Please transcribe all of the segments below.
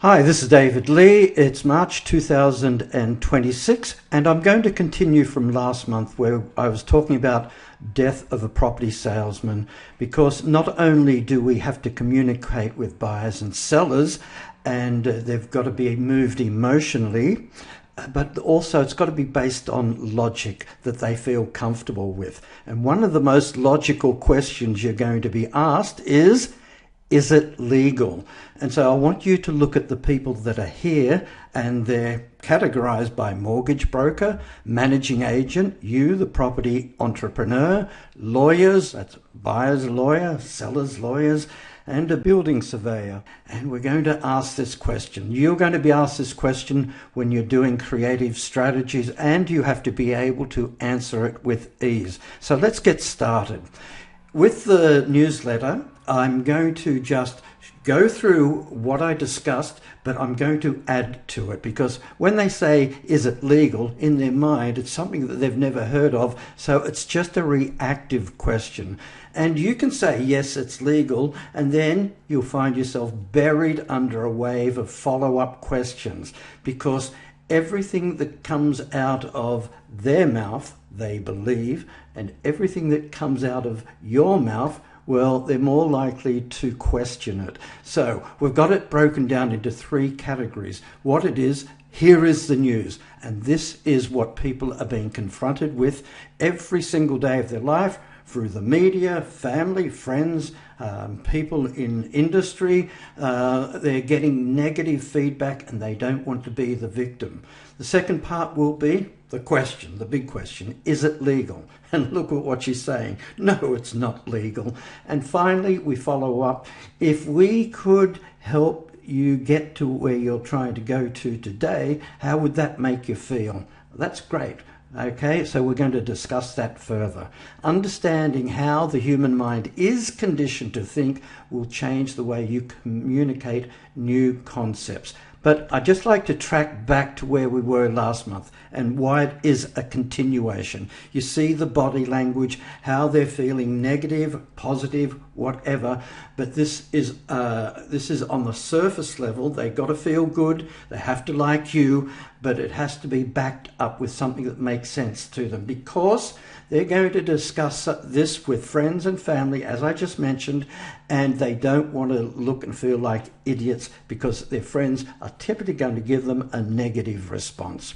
Hi, this is David Lee. It's March 2026, and I'm going to continue from last month where I was talking about death of a property salesman, because not only do we have to communicate with buyers and sellers, and they've got to be moved emotionally, but also it's got to be based on logic that they feel comfortable with. And one of the most logical questions you're going to be asked is it legal? And so I want you to look at the people that are here, and they're categorized by mortgage broker, managing agent, you, the property entrepreneur, lawyers, that's buyer's lawyer, seller's lawyers, and a building surveyor. And we're going to ask this question. You're going to be asked this question when you're doing creative strategies, and you have to be able to answer it with ease. So let's get started. With the newsletter, I'm going to just go through what I discussed, but I'm going to add to it, because when they say, is it legal, in their mind, it's something that they've never heard of. So it's just a reactive question. And you can say, yes, it's legal, and then you'll find yourself buried under a wave of follow-up questions, because everything that comes out of their mouth, they believe, and everything that comes out of your mouth, well, they're more likely to question it. So we've got it broken down into three categories. What it is, here is the news. And this is what people are being confronted with every single day of their life, through the media, family, friends, people in industry. They're getting negative feedback and they don't want to be the victim. The second part will be the question, the big question, is it legal? And look at what she's saying. No, it's not legal. And finally, we follow up. If we could help you get to where you're trying to go to today, how would that make you feel? That's great. Okay, so we're going to discuss that further. Understanding how the human mind is conditioned to think will change the way you communicate new concepts. But I'd just like to track back to where we were last month and why it is a continuation. You see the body language, how they're feeling negative, positive, whatever. But this is on the surface level. They've got to feel good. They have to like you, but it has to be backed up with something that makes sense to them, because they're going to discuss this with friends and family, as I just mentioned, and they don't want to look and feel like idiots because their friends are typically going to give them a negative response.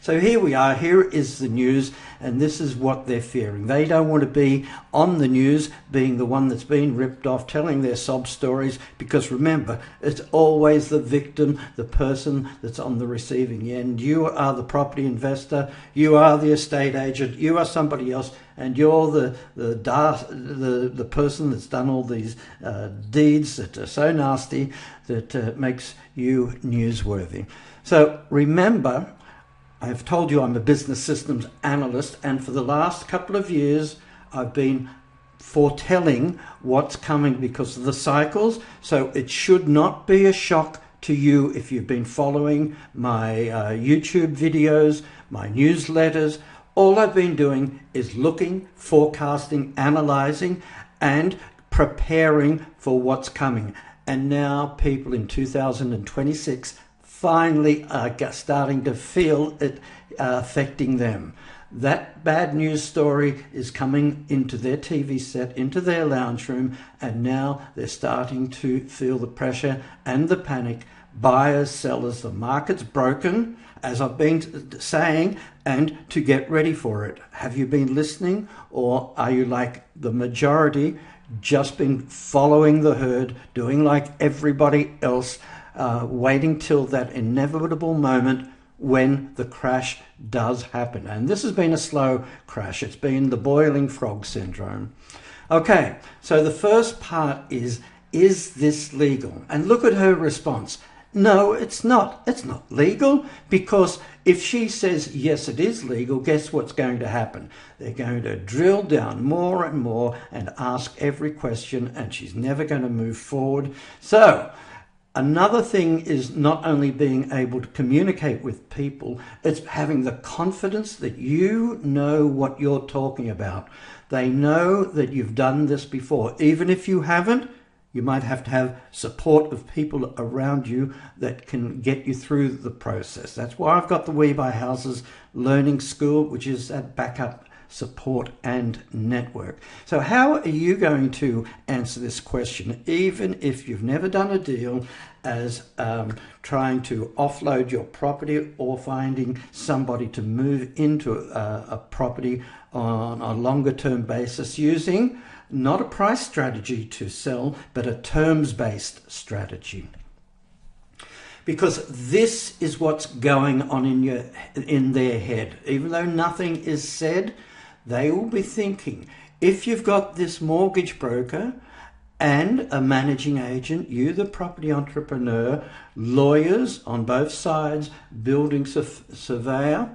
So here we are, here is the news, and this is what they're fearing. They don't want to be on the news, being the one that's been ripped off, telling their sob stories, because remember, it's always the victim, the person that's on the receiving end. You are the property investor, you are the estate agent, you are somebody else, and you're the person that's done all these deeds that are so nasty that makes you newsworthy. So remember, I've told you I'm a business systems analyst, and for the last couple of years I've been foretelling what's coming because of the cycles. So it should not be a shock to you if you've been following my YouTube videos, my newsletters. All I've been doing is looking, forecasting, analyzing, and preparing for what's coming. And now people in 2026 finally are starting to feel it affecting them. That bad news story is coming into their TV set, into their lounge room, and now they're starting to feel the pressure and the panic. Buyers, sellers, the market's broken, as I've been saying, and to get ready for it. Have you been listening, or are you like the majority, just been following the herd, doing like everybody else, waiting till that inevitable moment when the crash does happen? And this has been a slow crash. It's been the boiling frog syndrome. Okay, so the first part is this legal? And look at her response. No, it's not. It's not legal, because if she says, yes, it is legal, guess what's going to happen? They're going to drill down more and more and ask every question, and she's never going to move forward. So another thing is not only being able to communicate with people, it's having the confidence that you know what you're talking about. They know that you've done this before. Even if you haven't, You might have to have support of people around you that can get you through the process. That's why I've got the WeBuyHouses Learning School, which is that backup support and network. So how are you going to answer this question, even if you've never done a deal, as trying to offload your property or finding somebody to move into a property on a longer term basis using not a price strategy to sell, but a terms-based strategy? Because this is what's going on in their head. Even though nothing is said, they will be thinking, if you've got this mortgage broker and a managing agent, you the property entrepreneur, lawyers on both sides, building surveyor,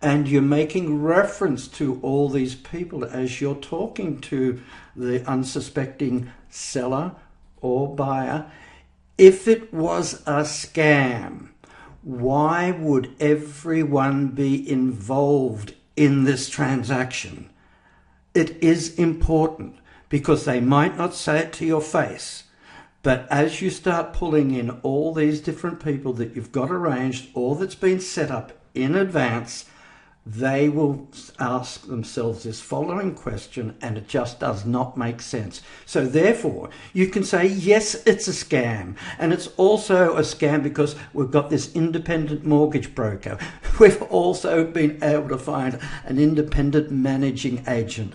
and you're making reference to all these people as you're talking to the unsuspecting seller or buyer. If it was a scam, why would everyone be involved in this transaction? It is important, because they might not say it to your face, but as you start pulling in all these different people that you've got arranged or that's been set up in advance, they will ask themselves this following question, and it just does not make sense. So therefore, you can say, yes, it's a scam. And it's also a scam because we've got this independent mortgage broker. We've also been able to find an independent managing agent.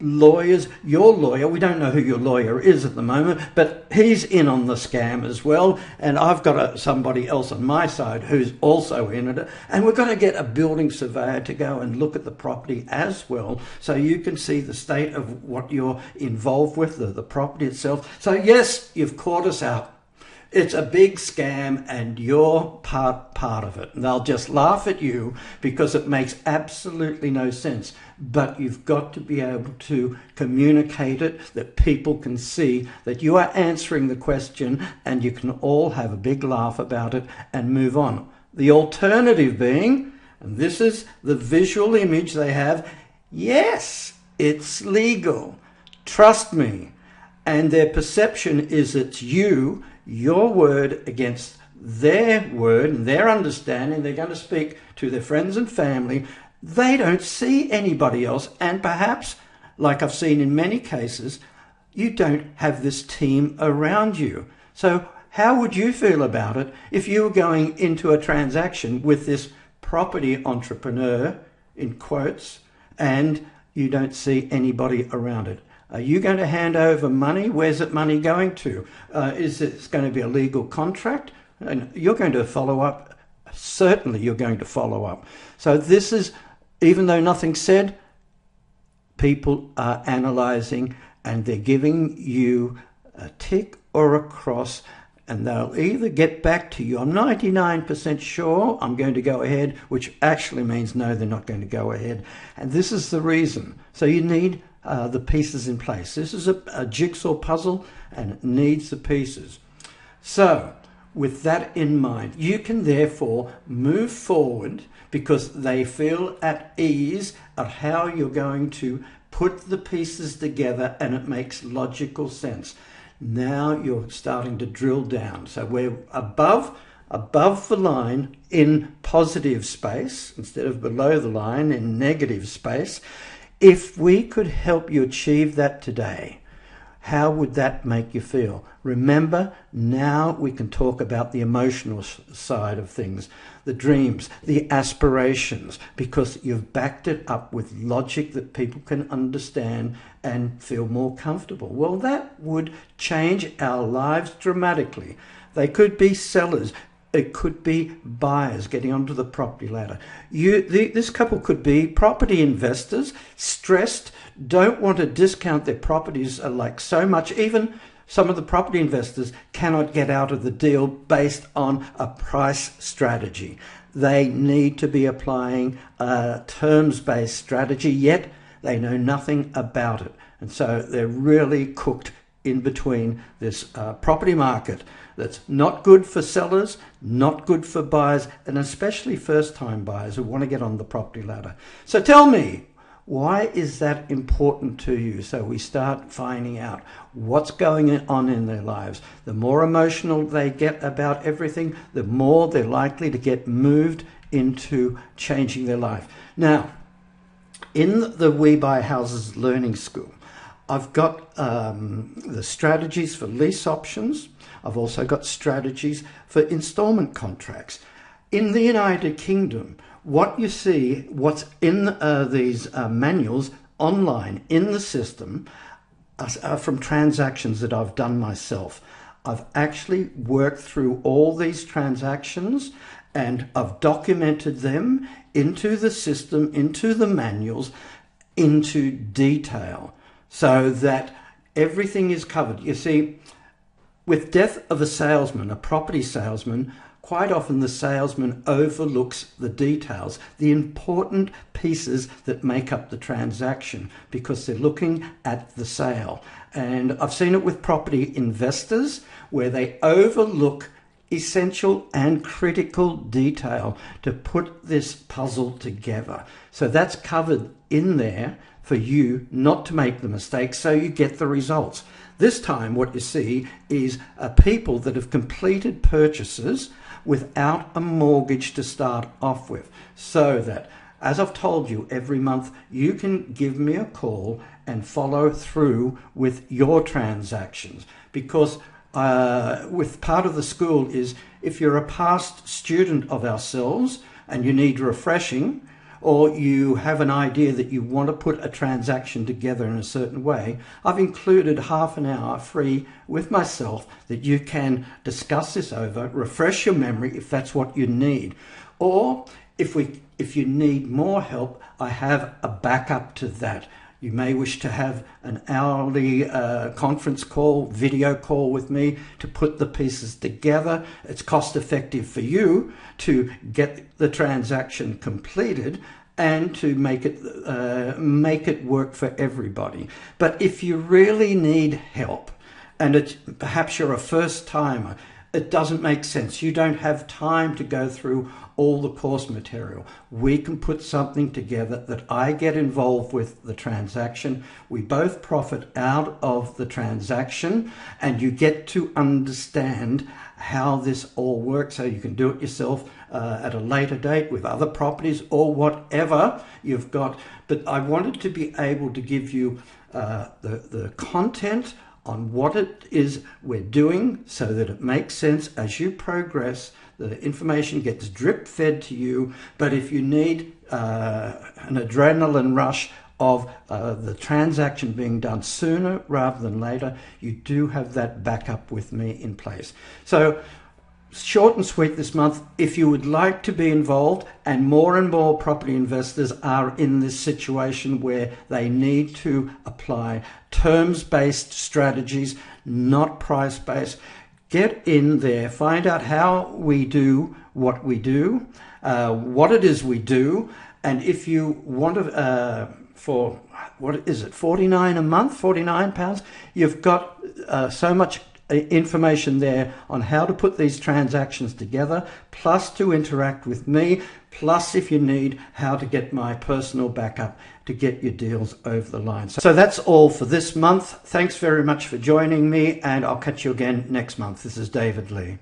Lawyers, your lawyer, we don't know who your lawyer is at the moment, but he's in on the scam as well, and I've got somebody else on my side who's also in it, and we're going to get a building surveyor to go and look at the property as well, so you can see the state of what you're involved with, the property itself. So yes, you've caught us out. It's a big scam, and you're part of it. And they'll just laugh at you because it makes absolutely no sense. But you've got to be able to communicate it, that people can see that you are answering the question, and you can all have a big laugh about it and move on. The alternative being, and this is the visual image they have, yes, it's legal. Trust me. And their perception is it's you, your word against their word and their understanding. They're going to speak to their friends and family. They don't see anybody else. And perhaps, like I've seen in many cases, you don't have this team around you. So how would you feel about it if you were going into a transaction with this property entrepreneur, in quotes, and you don't see anybody around it? Are you going to hand over money? Where's that money going to? Is it going to be a legal contract? And you're going to follow up. Certainly you're going to follow up. So this is, even though nothing's said, people are analysing, and they're giving you a tick or a cross, and they'll either get back to you, I'm 99% sure I'm going to go ahead, which actually means no, they're not going to go ahead. And this is the reason. So you need the pieces in place. This is a jigsaw puzzle, and it needs the pieces. So with that in mind, you can therefore move forward because they feel at ease at how you're going to put the pieces together, and it makes logical sense. Now you're starting to drill down. So we're above the line in positive space instead of below the line in negative space. If we could help you achieve that today, how would that make you feel? Remember, now we can talk about the emotional side of things, the dreams, the aspirations, because you've backed it up with logic that people can understand and feel more comfortable. Well, that would change our lives dramatically. They could be sellers. It could be buyers getting onto the property ladder. This couple could be property investors, stressed, don't want to discount their properties like so much. Even some of the property investors cannot get out of the deal based on a price strategy. They need to be applying a terms-based strategy, yet they know nothing about it. And so they're really cooked in between this property market that's not good for sellers, not good for buyers, and especially first-time buyers who want to get on the property ladder. So tell me, Why is that important to you? So we start finding out what's going on in their lives. The more emotional they get about everything, the more they're likely to get moved into changing their life. Now, in the We Buy Houses Learning School, I've got the strategies for lease options. I've also got strategies for installment contracts. In the United Kingdom, what you see, what's in these manuals online in the system are from transactions that I've done myself. I've actually worked through all these transactions and I've documented them into the system, into the manuals, into detail, so that everything is covered. You see, with death of a salesman, a property salesman, quite often the salesman overlooks the details, the important pieces that make up the transaction, because they're looking at the sale. And I've seen it with property investors where they overlook essential and critical detail to put this puzzle together. So that's covered in there for you not to make the mistake, so you get the results. This time what you see is people that have completed purchases without a mortgage to start off with, so that, as I've told you, every month you can give me a call and follow through with your transactions. Because with part of the school is, if you're a past student of ourselves and you need refreshing, or you have an idea that you want to put a transaction together in a certain way, I've included half an hour free with myself that you can discuss this over, refresh your memory if that's what you need. Or if you need more help, I have a backup to that. You may wish to have an hourly conference call, video call with me to put the pieces together. It's cost effective for you to get the transaction completed and to make it work for everybody. But if you really need help, and perhaps you're a first timer, it doesn't make sense. You don't have time to go through all the course material. We can put something together that I get involved with the transaction. We both profit out of the transaction, and you get to understand how this all works, so you can do it yourself at a later date with other properties or whatever you've got. But I wanted to be able to give you the content on what it is we're doing, so that it makes sense as you progress. The information gets drip fed to you. But if you need an adrenaline rush of the transaction being done sooner rather than later, you do have that backup with me in place. So short and sweet this month. If you would like to be involved, and more property investors are in this situation where they need to apply terms-based strategies, not price-based, get in there, find out how we do what we do, what it is we do, and if you want to, for, what is it, 49 a month, 49 pounds, you've got so much information there on how to put these transactions together, plus to interact with me, plus if you need, how to get my personal backup to get your deals over the line. So that's all for this month. Thanks very much for joining me, and I'll catch you again next month. This is David Lee.